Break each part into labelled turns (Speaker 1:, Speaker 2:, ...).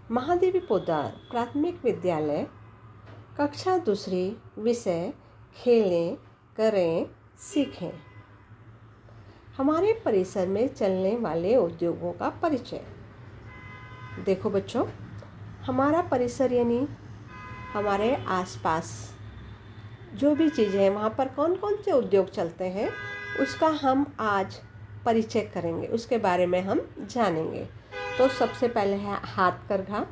Speaker 1: महादेवी पोद्दार प्राथमिक विद्यालय, कक्षा दूसरी, विषय खेलें, करें, सीखें। हमारे परिसर में चलने वाले उद्योगों का परिचय। देखो बच्चों, हमारा परिसर यानी हमारे आसपास जो भी चीज़ें हैं वहाँ पर कौन कौन से उद्योग चलते हैं उसका हम आज परिचय करेंगे, उसके बारे में हम जानेंगे। तो सबसे पहले है हाथकरघा।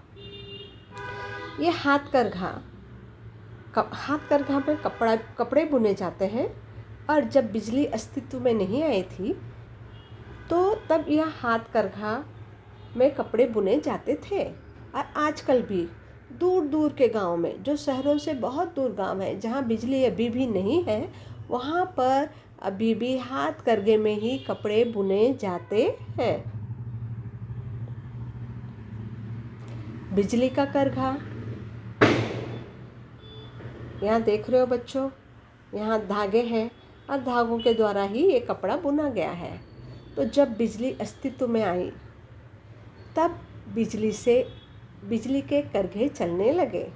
Speaker 1: ये हाथकरघा में कपड़े बुने जाते हैं। और जब बिजली अस्तित्व में नहीं आई थी तो तब यह हाथकरघा में कपड़े बुने जाते थे। और आजकल भी दूर दूर के गांव में, जो शहरों से बहुत दूर गांव है जहां बिजली अभी भी नहीं है, वहां पर अभी भी हाथकरघे में ही कपड़े बुने जाते हैं। बिजली का करघा, यहाँ देख रहे हो बच्चों, यहाँ धागे हैं और धागों के द्वारा ही ये कपड़ा बुना गया है। तो जब बिजली अस्तित्व में आई तब बिजली के करघे चलने लगे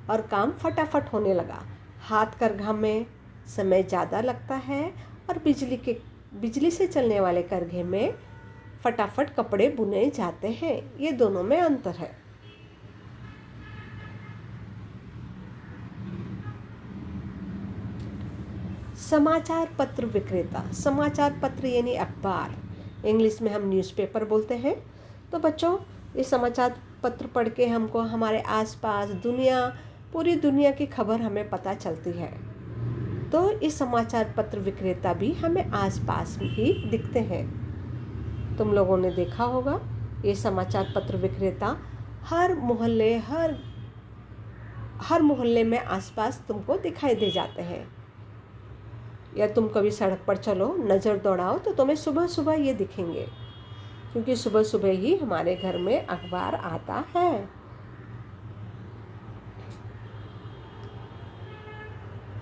Speaker 1: और काम फटाफट होने लगा। हाथकरघा में समय ज़्यादा लगता है और बिजली से चलने वाले करघे में फटाफट कपड़े बुने जाते हैं। ये दोनों में अंतर है। समाचार पत्र विक्रेता। समाचार पत्र यानी अखबार, इंग्लिश में हम न्यूज़पेपर बोलते हैं। तो बच्चों, ये समाचार पत्र पढ़ के हमको हमारे आसपास पूरी दुनिया की खबर हमें पता चलती है। तो इस समाचार पत्र विक्रेता भी हमें आसपास ही दिखते हैं। तुम लोगों ने देखा होगा, ये समाचार पत्र विक्रेता हर मोहल्ले में आसपास तुमको दिखाई दे जाते हैं। या तुम कभी सड़क पर चलो, नज़र दौड़ाओ तो तुम्हें सुबह सुबह ये दिखेंगे, क्योंकि सुबह सुबह ही हमारे घर में अखबार आता है।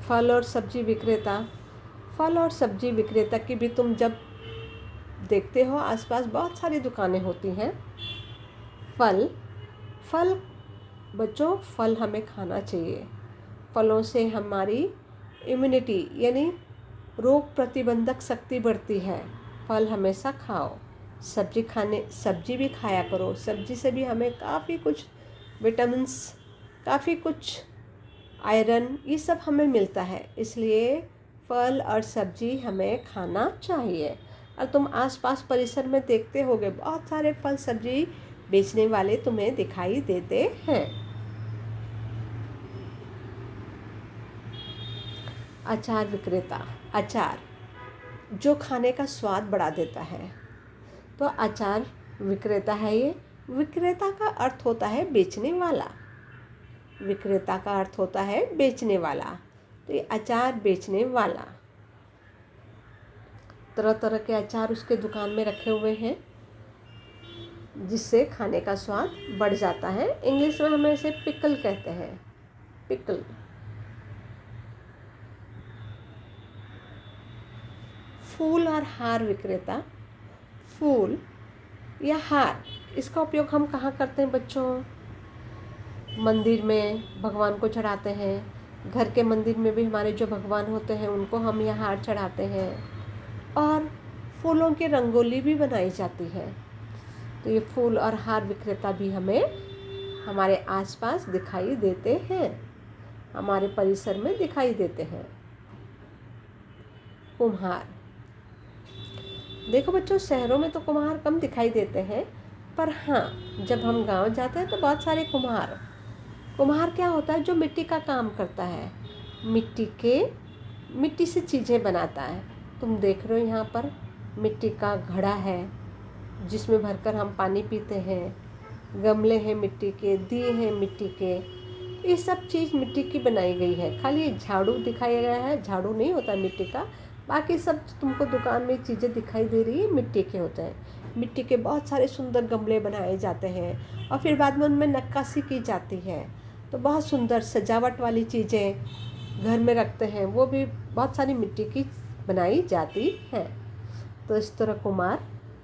Speaker 1: फल और सब्जी विक्रेता। फल और सब्जी विक्रेता की भी तुम जब देखते हो आसपास बहुत सारी दुकानें होती हैं। फल बच्चों, फल हमें खाना चाहिए। फलों से हमारी इम्यूनिटी यानी रोग प्रतिबंधक शक्ति बढ़ती है। फल हमेशा खाओ। सब्जी भी खाया करो। सब्जी से भी हमें काफ़ी कुछ विटामिन्स, काफ़ी कुछ आयरन, ये सब हमें मिलता है। इसलिए फल और सब्जी हमें खाना चाहिए। और तुम आसपास परिसर में देखते होगे बहुत सारे फल सब्जी बेचने वाले तुम्हें दिखाई देते हैं। अचार विक्रेता। अचार जो खाने का स्वाद बढ़ा देता है, तो अचार विक्रेता है ये। विक्रेता का अर्थ होता है बेचने वाला। विक्रेता का अर्थ होता है बेचने वाला। तो ये अचार बेचने वाला। तरह तरह के अचार उसके दुकान में रखे हुए हैं, जिससे खाने का स्वाद बढ़ जाता है। इंग्लिश में हम इसे पिकल कहते हैं, पिकल। फूल और हार विक्रेता। फूल या हार, इसका उपयोग हम कहाँ करते हैं बच्चों? मंदिर में भगवान को चढ़ाते हैं। घर के मंदिर में भी हमारे जो भगवान होते हैं उनको हम यह हार चढ़ाते हैं। और फूलों की रंगोली भी बनाई जाती है। तो ये फूल और हार विक्रेता भी हमें हमारे आसपास दिखाई देते हैं, हमारे परिसर में दिखाई देते हैं। कुम्हार। देखो बच्चों, शहरों में तो कुम्हार कम दिखाई देते हैं, पर हाँ, जब हम गांव जाते हैं तो बहुत सारे कुम्हार क्या होता है? जो मिट्टी का काम करता है, मिट्टी से चीज़ें बनाता है। तुम देख रहे हो यहाँ पर मिट्टी का घड़ा है जिसमें भरकर हम पानी पीते हैं। गमले हैं मिट्टी के, दिए हैं मिट्टी के। ये सब चीज़ मिट्टी की बनाई गई है। खाली झाड़ू दिखाया गया है, झाड़ू नहीं होता मिट्टी का। बाकी सब तुमको दुकान में चीज़ें दिखाई दे रही है मिट्टी के होते हैं। मिट्टी के बहुत सारे सुंदर गमले बनाए जाते हैं और फिर बाद में उनमें नक्काशी की जाती है। तो बहुत सुंदर सजावट वाली चीज़ें घर में रखते हैं, वो भी बहुत सारी मिट्टी की बनाई जाती है। तो इस तरह कुम्हार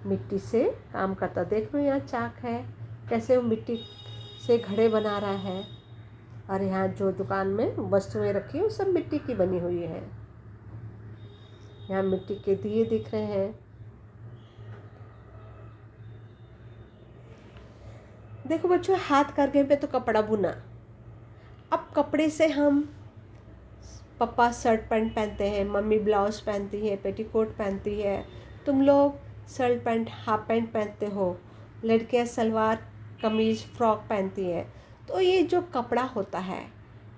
Speaker 1: मिट्टी से काम करता। देख लो यहाँ चाक है, कैसे वो मिट्टी से घड़े बना रहा है। और यहाँ जो दुकान में वस्तुएं रखी है वो सब मिट्टी की बनी हुई है। यहाँ मिट्टी के दिए दिख रहे हैं। देखो बच्चों, हाथ करघे पे तो कपड़ा बुना। अब कपड़े से हम पापा शर्ट पैंट पहनते हैं, मम्मी ब्लाउज पहनती है, पेटीकोट पहनती है, तुम लोग शर्ट पैंट हाफ पैंट पहनते हो, लड़कियां सलवार कमीज फ्रॉक पहनती है। तो ये जो कपड़ा होता है,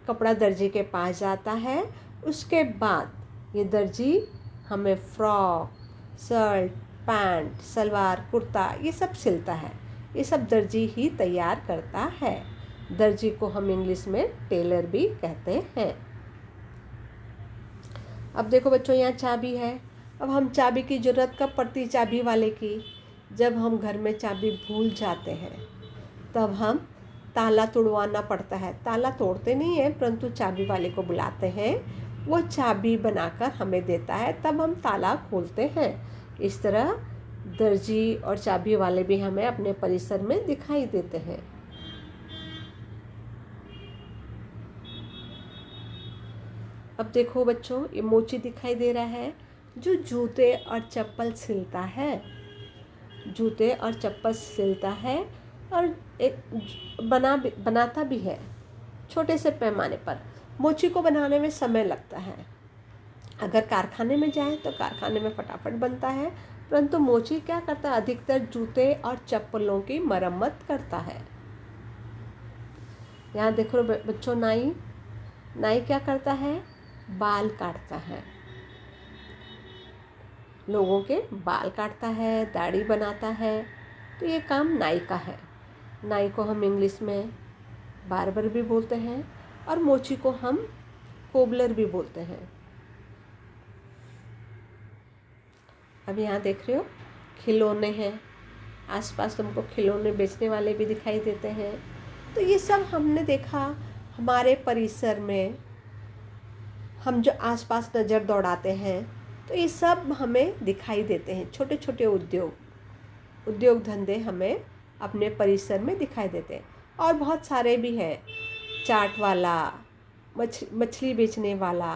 Speaker 1: कपड़ा दर्जी के पास जाता है। उसके बाद ये दर्जी हमें frock, shirt, pant, salwar, kurta ये सब सिलता है। ये सब दर्जी ही तैयार करता है। दर्जी को हम इंग्लिश में टेलर भी कहते हैं। अब देखो बच्चों, यहाँ चाबी है। अब हम चाबी की ज़रूरत कब पड़ती है चाबी वाले की? जब हम घर में चाबी भूल जाते हैं तब हम ताला तुड़वाना पड़ता है। ताला तोड़ते नहीं हैं, परंतु चाबी वाले को बुलाते हैं, वो चाबी बनाकर हमें देता है, तब हम ताला खोलते हैं। इस तरह दर्जी और चाबी वाले भी हमें अपने परिसर में दिखाई देते हैं। अब देखो बच्चों, ये मोची दिखाई दे रहा है जो जूते और चप्पल सिलता है। जूते और चप्पल सिलता है और एक बनाता भी है छोटे से पैमाने पर। मोची को बनाने में समय लगता है। अगर कारखाने में जाए तो कारखाने में फटाफट बनता है, परंतु मोची क्या करता है, अधिकतर जूते और चप्पलों की मरम्मत करता है। यहाँ देखो बच्चों, नाई क्या करता है, बाल काटता है। लोगों के बाल काटता है, दाढ़ी बनाता है। तो ये काम नाई का है। नाई को हम इंग्लिश में बार्बर भी बोलते हैं और मोची को हम कोबलर भी बोलते हैं। अब यहाँ देख रहे हो खिलौने हैं। आसपास तुमको खिलौने बेचने वाले भी दिखाई देते हैं। तो ये सब हमने देखा हमारे परिसर में। हम जो आसपास नज़र दौड़ाते हैं तो ये सब हमें दिखाई देते हैं। छोटे छोटे उद्योग धंधे हमें अपने परिसर में दिखाई देते हैं। और बहुत सारे भी हैं, चाट वाला, मछली बेचने वाला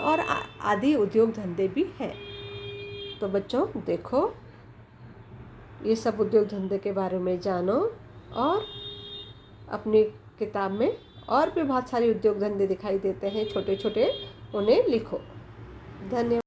Speaker 1: और आदि उद्योग धंधे भी हैं। तो बच्चों देखो, ये सब उद्योग धंधे के बारे में जानो और अपनी किताब में और भी बहुत सारे उद्योग धंधे दिखाई देते हैं छोटे छोटे, उन्हें लिखो। धन्यवाद।